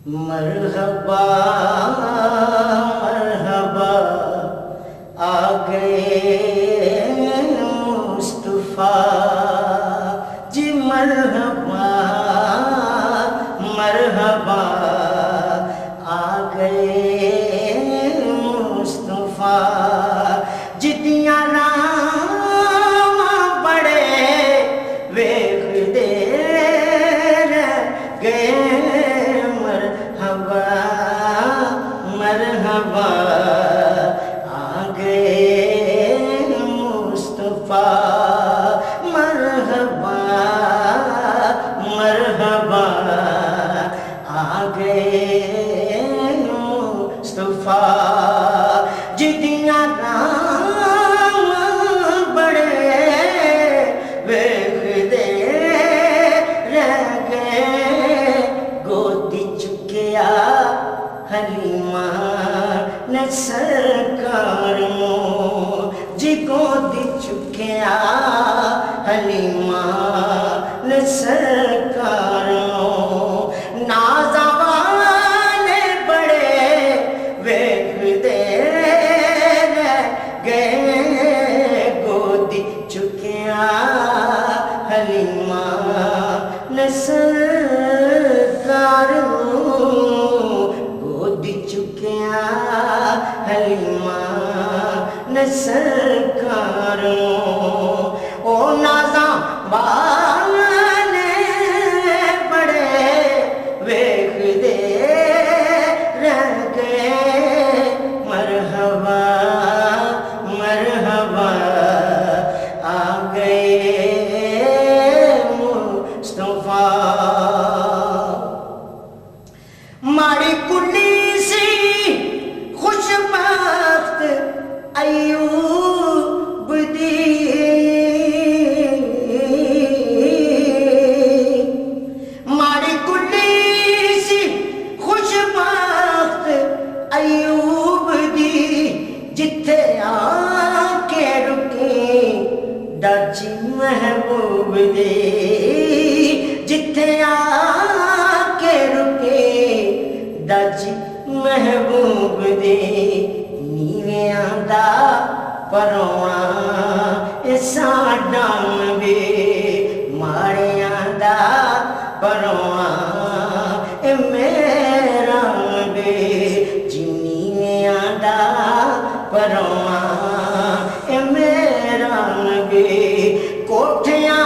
مرحبا مرحبا آ گئے مصطفیٰ جی مرحبا مرحبا آ گئے مصطفیٰ جتیاں رام بڑے ویکھ دے رہ گئے مرحبا آ گئے مصطفیٰ مرحبا مرحبا آ گئے مصطفیٰ جتیاں رام بڑے ویکھ دے رہ گئے گودی چکیا حلیمہ نے سرکار مو جی گودی چکیا حلیمہ نے سرکار مو نازا والے بڑے ویکھ دے رہ گئے گودی چکیا حلیمہ نے سرکار چکیا حلیمہ نے سرکار او نازاں والے بڑے ویکھ دے رہ گئے مرحبا مرحبا آ گئے مصطفیٰ ماڑی کلی ایوب دی ماڑی کلی سی خوش بخت ایوب دی جتھے آ کے رکی ڈاچی محبوب دی جتھے آ کے رکی ڈاچی محبوب دی نیویاں دا پرونا اے ساڈا نبی ماڑیاں دا پرونا اے میرا نبی جی نیویاں دا پرونا اے میرا نبی کوٹھیاں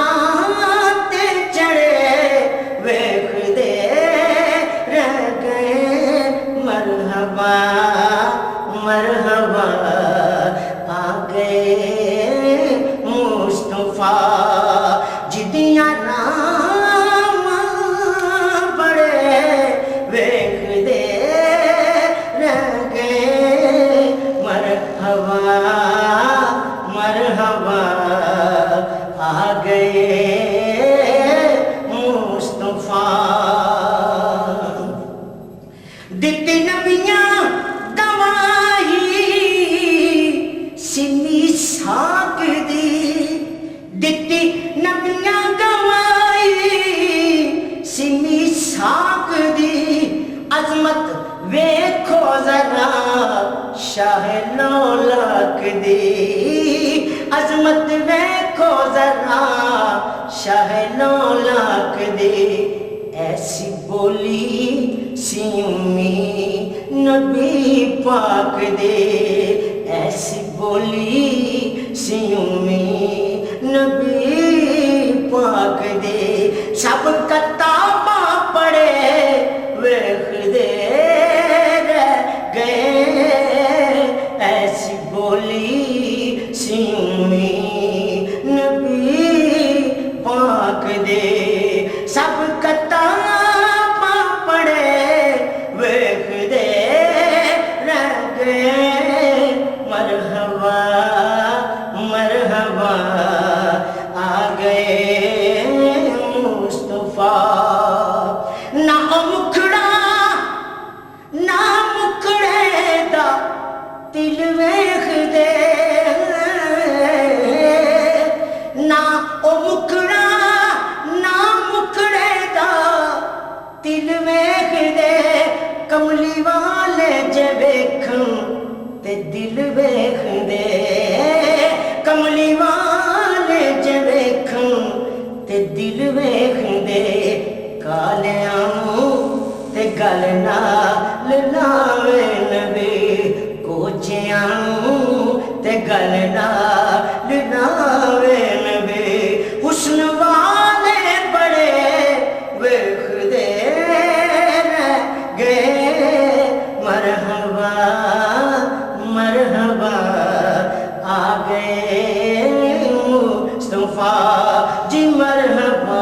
تے چڑھے ویکھ دے رہ گئے مرحبا مرحبا آ گئے مصطفیٰ جدیاں رام بڑے ویکھ دے رہ گئے مرحبا مرحبا آ گئے مصطفیٰ دتی نبیاں ساک دی دتی نبیاں گوائی سمی ساک دی عظمت ویکھو ذرا شاہ لولاک دی عظمت ویکھو ذرا شاہ لولاک دی ایسی بولی سی امی نبی پاک دے ایسی بولی سی امی نبی پاک دے سب کتاباں پڑھے ویکھ دے رہ گئے ایسی بولی سی امی نبی پاک دے سب کتاباں پڑھے ویکھ دے رہ گئے مرحبا مرحبا آ گئے مصطفیٰ نہ مکھڑا نہ مکھڑے دا دل ویکھ دے ਵੇਖਦੇ ਕਮਲੀ ਵਾਲੇ ਜੇ ਵੇਖਣ ਤੇ ਦਿਲ ਵੇਖਦੇ ਕਾਲਿਆਂ ਨੂੰ ਤੇ ਗੱਲ ਨਾਲ ਲਾਵੇ ਨਬੀ ਕੋਚਿਆਂ ਨੂੰ ਤੇ ਗੱਲ ਨਾਲ ਲਾਵੇ ਨਬੀ ਹੁਸਨ ਵਾਲੇ ਬੜੇ ਵੇਖਦੇ ਰਹਿ ਗਏ ਮਰਹਬਾ ਮਰਹਬਾ ਆ ਗਏ ਮੁਸਤਫਾ ਜੀ ਮਰਹਬਾ